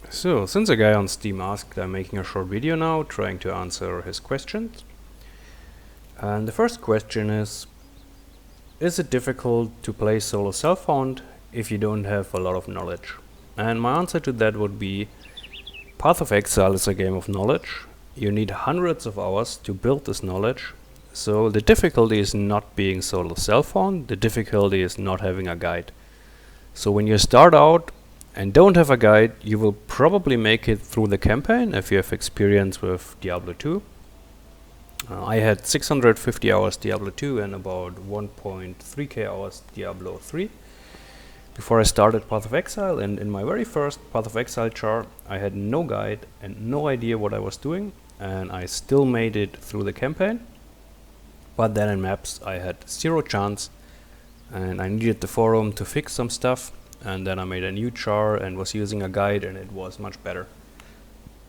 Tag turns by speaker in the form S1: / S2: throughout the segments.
S1: So, since a guy on Steam asked, I'm making a short video now trying to answer his questions. And the first question is it difficult to play solo self-found if you don't have a lot of knowledge? And my answer to that would be Path of Exile is a game of knowledge. You need hundreds of hours to build this knowledge. So the difficulty is not being solo self-found, the difficulty is not having a guide. So when you start out and don't have a guide, you will probably make it through the campaign if you have experience with Diablo 2. I had 650 hours Diablo 2 and about 1.3k hours Diablo 3 before I started Path of Exile, and in my very first Path of Exile char I had no guide and no idea what I was doing, and I still made it through the campaign. But then in maps I had zero chance and I needed the forum to fix some stuff, and then I made a new char and was using a guide and it was much better.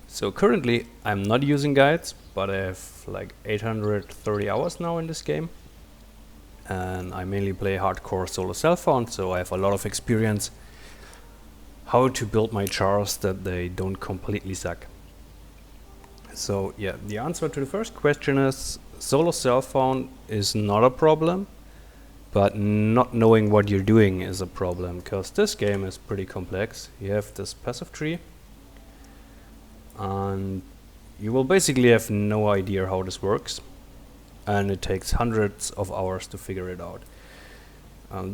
S1: So currently I'm not using guides, but I have like 830 hours now in this game. And I mainly play hardcore solo self-found, so I have a lot of experience how to build my chars that they don't completely suck. So yeah, the answer to the first question is solo self-found is not a problem, but not knowing what you're doing is a problem, because this game is pretty complex. You have this passive tree, and you will basically have no idea how this works, and it takes hundreds of hours to figure it out.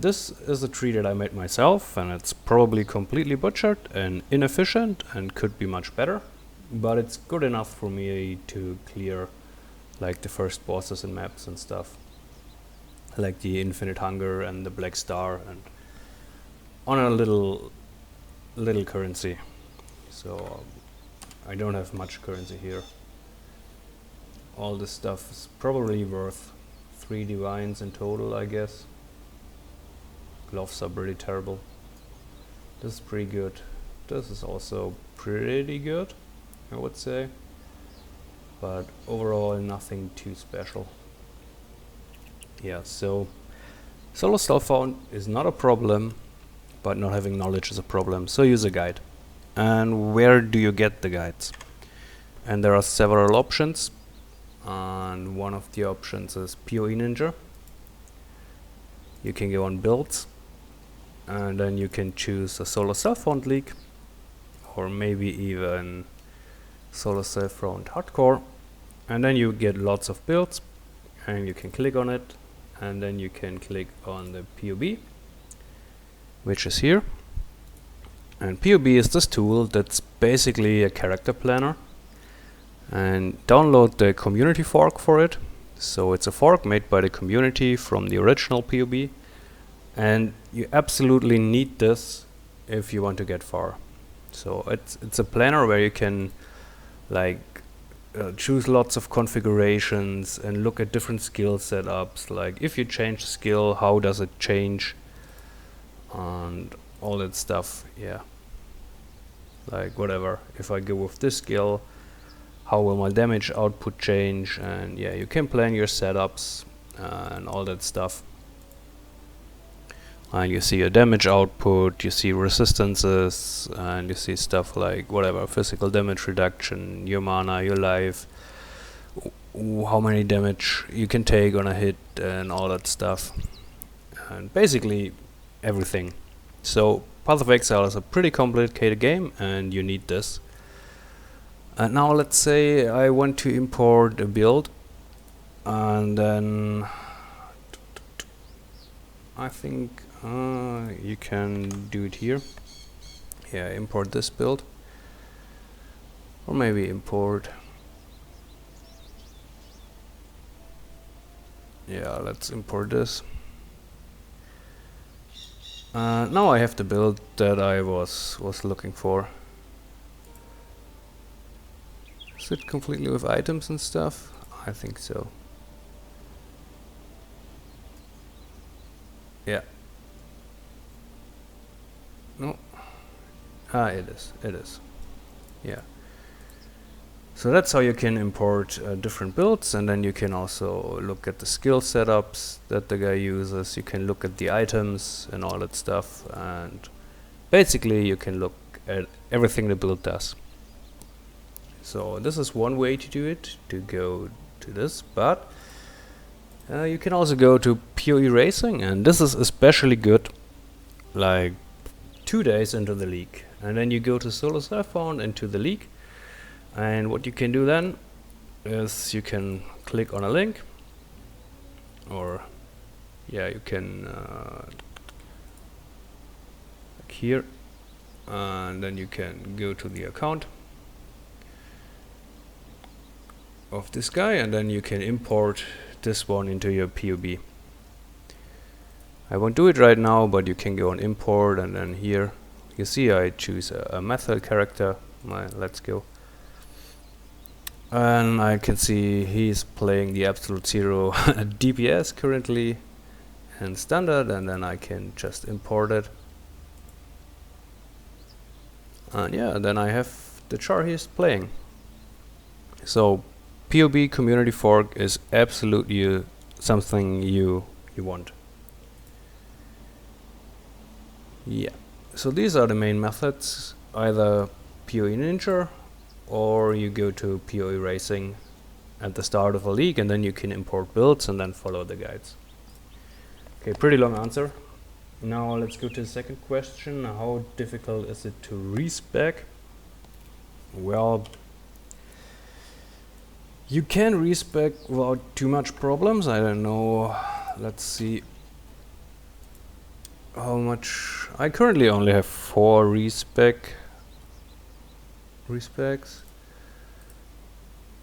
S1: This is a tree that I made myself, and it's probably completely butchered and inefficient and could be much better, but it's good enough for me to clear like the first bosses and maps and stuff, like the Infinite Hunger and the Black Star, and on a little currency. So I don't have much currency here. All this stuff is probably worth 3 divines in total, I guess. Gloves are pretty terrible. This is pretty good. This is also pretty good, I would say. But overall nothing too special. Yeah, so solo self-found is not a problem, but not having knowledge is a problem. So use a guide. And where do you get the guides? And there are several options. And one of the options is PoE Ninja. You can go on builds, and then you can choose a solo self-found league, or maybe even solo self-found hardcore, and then you get lots of builds, and you can click on it, and then you can click on the PoB, which is here. And PoB is this tool that's basically a character planner, and download the community fork for it. So it's a fork made by the community from the original PoB, and you absolutely need this if you want to get far. So it's a planner where you can like choose lots of configurations and look at different skill setups, like if you change skill, how does it change, and all that stuff. Yeah, like whatever, if I go with this skill, how will my damage output change? And yeah, you can plan your setups and all that stuff. And you see your damage output, you see resistances, and you see stuff like whatever, physical damage reduction, your mana, your life, how many damage you can take on a hit, and all that stuff. And basically everything. So Path of Exile is a pretty complicated game, and you need this. And now let's say I want to import a build, and then I think you can do it here. Yeah, import this build, or maybe import. Yeah, let's import this. Now I have the build that I was looking for. Is it completely with items and stuff? I think so. Yeah. No. It is. Yeah. So that's how you can import different builds, and then you can also look at the skill setups that the guy uses. You can look at the items and all that stuff, and basically you can look at everything the build does. So this is one way to do it, to go to this, but you can also go to PoE Racing, and this is especially good like 2 days into the league. And then you go to solo self-found into the league, and what you can do then is you can click on a link, or yeah, you can like here, and then you can go to the account of this guy, and then you can import this one into your POB. I won't do it right now, but you can go on import, and then here you see I choose a method character. Let's go, and I can see he's playing the absolute zero DPS currently and standard, and then I can just import it, and yeah, then I have the char he's playing. So POB community fork is absolutely something you want. Yeah, so these are the main methods, either PoE Ninja, or you go to PoE Racing at the start of a league, and then you can import builds and then follow the guides. Okay, pretty long answer. Now let's go to the second question. How difficult is it to respec? Well, you can respec without too much problems. I don't know, let's see how much. I currently only have 4 respecs.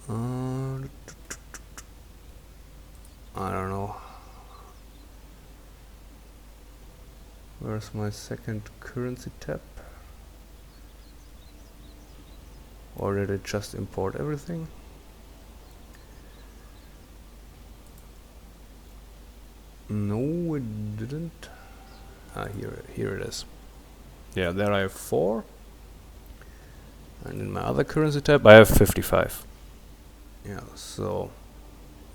S1: I don't know. Where's my second currency tab? Or did it just import everything? No, it didn't. Here it is. Yeah, there I have 4. And in my other currency tab I have 55. Yeah, so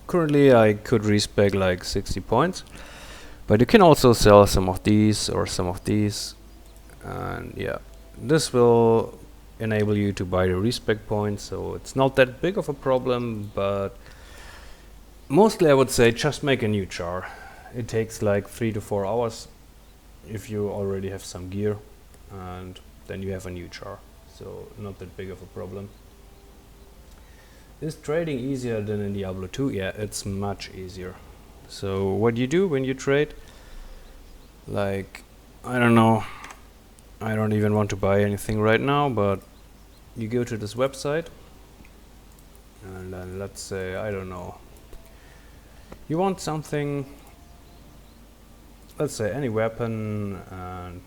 S1: currently I could respec like 60 points. But you can also sell some of these or some of these. And yeah, this will enable you to buy the respec points, so it's not that big of a problem, but mostly I would say just make a new char. It takes like 3 to 4 hours if you already have some gear, and then you have a new char, so not that big of a problem. Is trading easier than in Diablo 2? Yeah, it's much easier. So what you do when you trade, like, I don't know, I don't even want to buy anything right now, but you go to this website, and then let's say, I don't know, you want something, let's say any weapon, and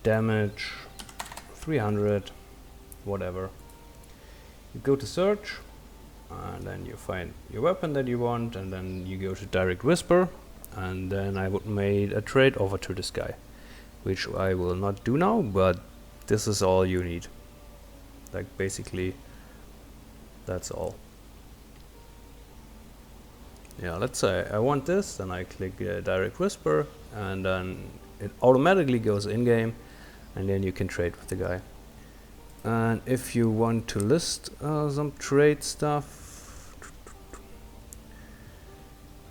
S1: damage 300, whatever. You go to search, and then you find your weapon that you want, and then you go to direct whisper, and then I would make a trade over to this guy, which I will not do now, but this is all you need. Like, basically that's all. Yeah, let's say I want this, then I click direct whisper, and then it automatically goes in game, and then you can trade with the guy. And if you want to list some trade stuff,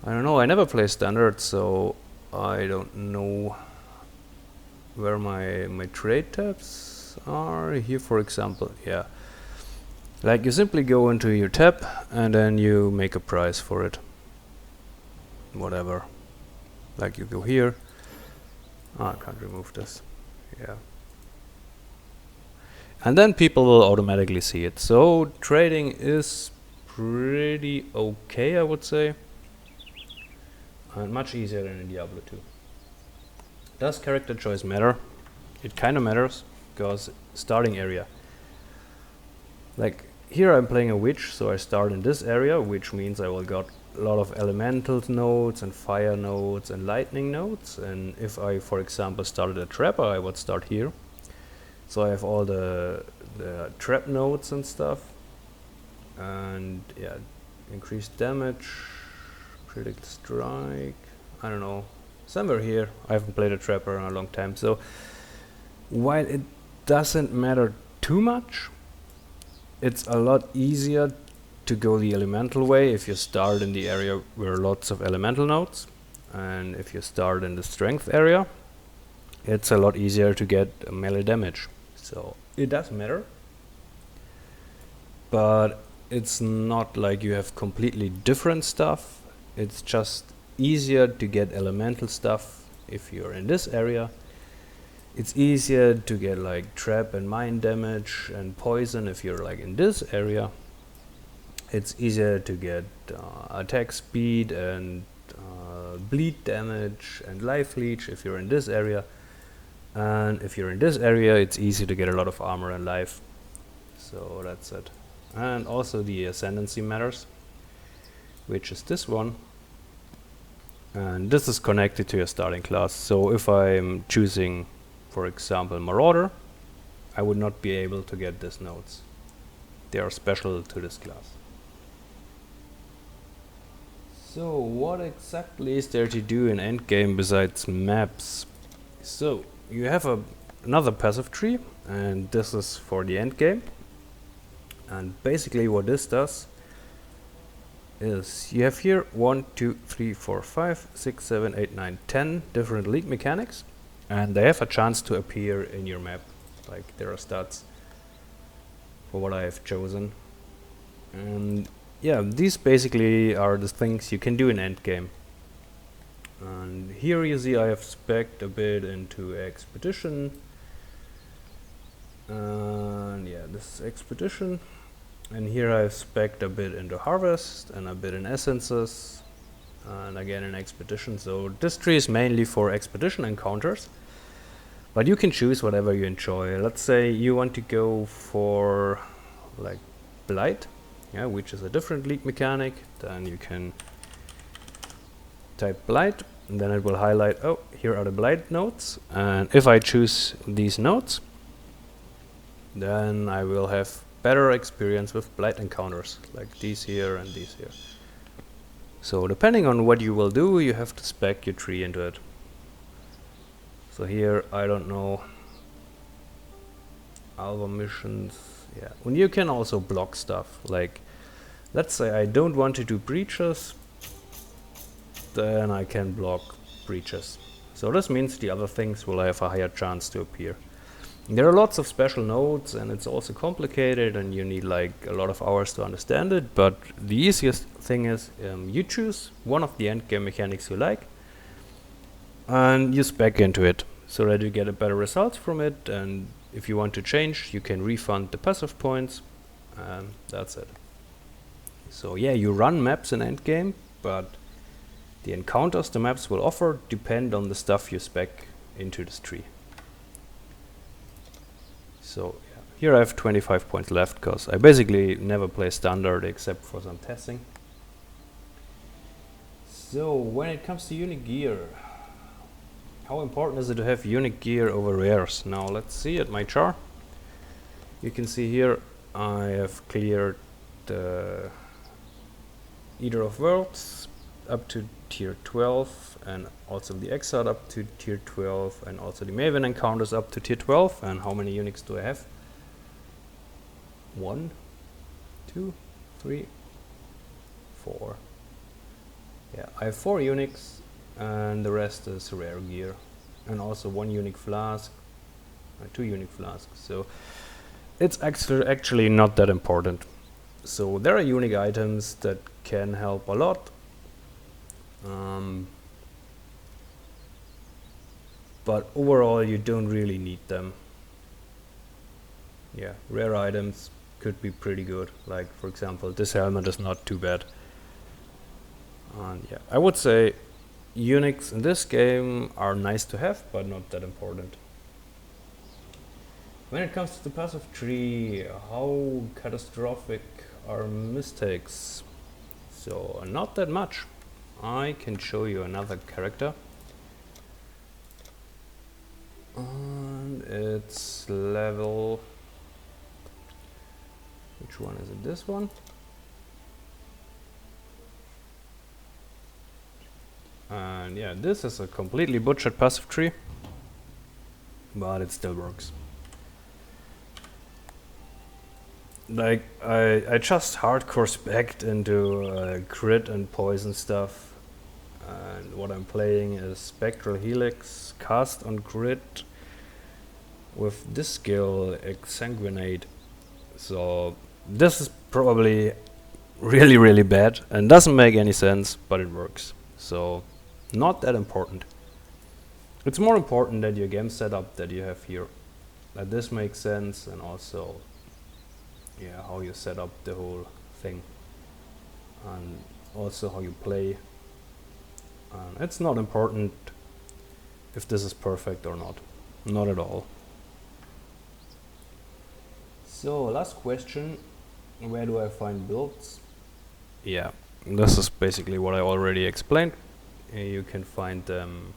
S1: I don't know, I never play standard, so I don't know where my trade tabs are. Here, for example, yeah, like you simply go into your tab and then you make a price for it, whatever. Like you go here, I can't remove this, yeah, and then people will automatically see it. So trading is pretty okay, I would say, and much easier than in Diablo 2. Does character choice matter? It kind of matters, because starting area, like here I'm playing a witch, so I start in this area, which means I will got a lot of elemental nodes and fire nodes and lightning nodes. And if I, for example, started a trapper, I would start here. So I have all the trap nodes and stuff, and yeah, increased damage, critical strike, I don't know, somewhere here. I haven't played a trapper in a long time, so while it doesn't matter too much. It's a lot easier to go the elemental way if you start in the area where lots of elemental nodes, and if you start in the strength area, it's a lot easier to get melee damage. So it does matter, but it's not like you have completely different stuff. It's just easier to get elemental stuff if you're in this area. It's easier to get like trap and mine damage and poison if you're like in this area. It's easier to get attack speed and bleed damage and life leech if you're in this area. And if you're in this area, it's easy to get a lot of armor and life. So that's it. And also the ascendancy matters, which is this one. And this is connected to your starting class. So if I'm choosing, for example, Marauder, I would not be able to get these nodes. They are special to this class. So what exactly is there to do in endgame besides maps? So you have another passive tree, and this is for the endgame. And basically what this does is you have here 1, 2, 3, 4, 5, 6, 7, 8, 9, 10 different league mechanics, and they have a chance to appear in your map. Like there are stats for what I have chosen. And yeah, these basically are the things you can do in endgame. And here you see I have spec'd a bit into expedition. And yeah, this is expedition. And here I've spec'd a bit into harvest and a bit in essences. And again in expedition. So this tree is mainly for expedition encounters. But you can choose whatever you enjoy. Let's say you want to go for like blight. Yeah, which is a different league mechanic. Then you can type blight, and then it will highlight, oh, here are the blight nodes. And if I choose these nodes, then I will have better experience with blight encounters, like these here and these here. So depending on what you will do, you have to spec your tree into it. So here, I don't know, Alva missions. Yeah, and you can also block stuff. Like, let's say I don't want to do breaches, then I can block breaches. So this means the other things will have a higher chance to appear. There are lots of special nodes, and it's also complicated, and you need like a lot of hours to understand it. But the easiest thing is you choose one of the endgame mechanics you like, and you spec into it so that you get a better result from it. And if you want to change, you can refund the passive points, and that's it. So yeah, you run maps in endgame, but the encounters the maps will offer depend on the stuff you spec into this tree. So yeah, here I have 25 points left because I basically never play standard except for some testing. So when it comes to unique gear, how important is it to have unique gear over rares? Now let's see at my chart. You can see here I have cleared the Eater of Worlds up to tier 12, and also the Exile up to tier 12, and also the Maven encounters up to tier 12. And how many uniques do I have? 1, 2, 3, 4. Yeah, I have 4 uniques, and the rest is rare gear, and also 1 unique flask, 2 unique flasks. So it's actually not that important. So there are unique items that can help a lot. But overall you don't really need them. Yeah, rare items could be pretty good. Like for example, this helmet is not too bad. And yeah, I would say uniques in this game are nice to have, but not that important. When it comes to the passive tree, how catastrophic are mistakes? So not that much. I can show you another character. And it's level... which one is it? This one? And yeah, this is a completely butchered passive tree, but it still works. Like, I just hardcore specced into crit and poison stuff. And what I'm playing is Spectral Helix, cast on crit, with this skill, Exsanguinate. So, this is probably really, really bad and doesn't make any sense, but it works. So, not that important. It's more important that your game setup that you have here, that this makes sense, and also, yeah, how you set up the whole thing, and also how you play. And it's not important if this is perfect or not at all. So, last question, where do I find builds? Yeah, this is basically what I already explained. You can find them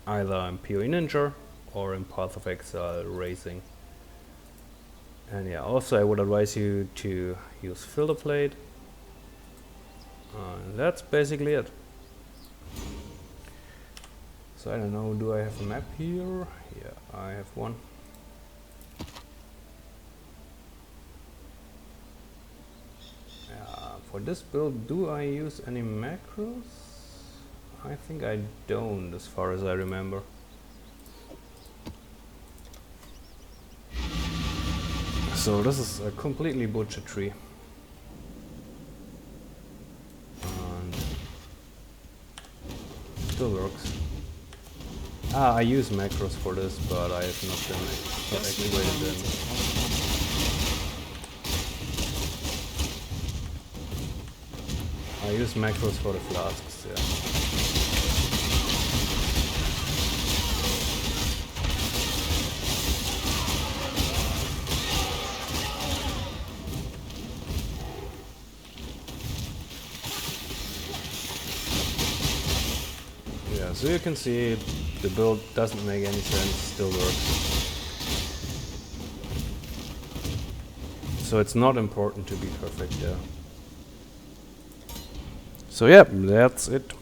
S1: either in PoE Ninja or in Path of Exile Racing. And yeah, also I would advise you to use Filter Plate. That's basically it. So I don't know, do I have a map here? Yeah, I have one. For this build, do I use any macros? I think I don't, as far as I remember. So this is a completely butchered tree. And still works. I use macros for this, but I have not activated them. I use macros for the flasks, yeah. Yeah, so you can see the build doesn't make any sense, still works. So it's not important to be perfect, yeah. So yeah, that's it.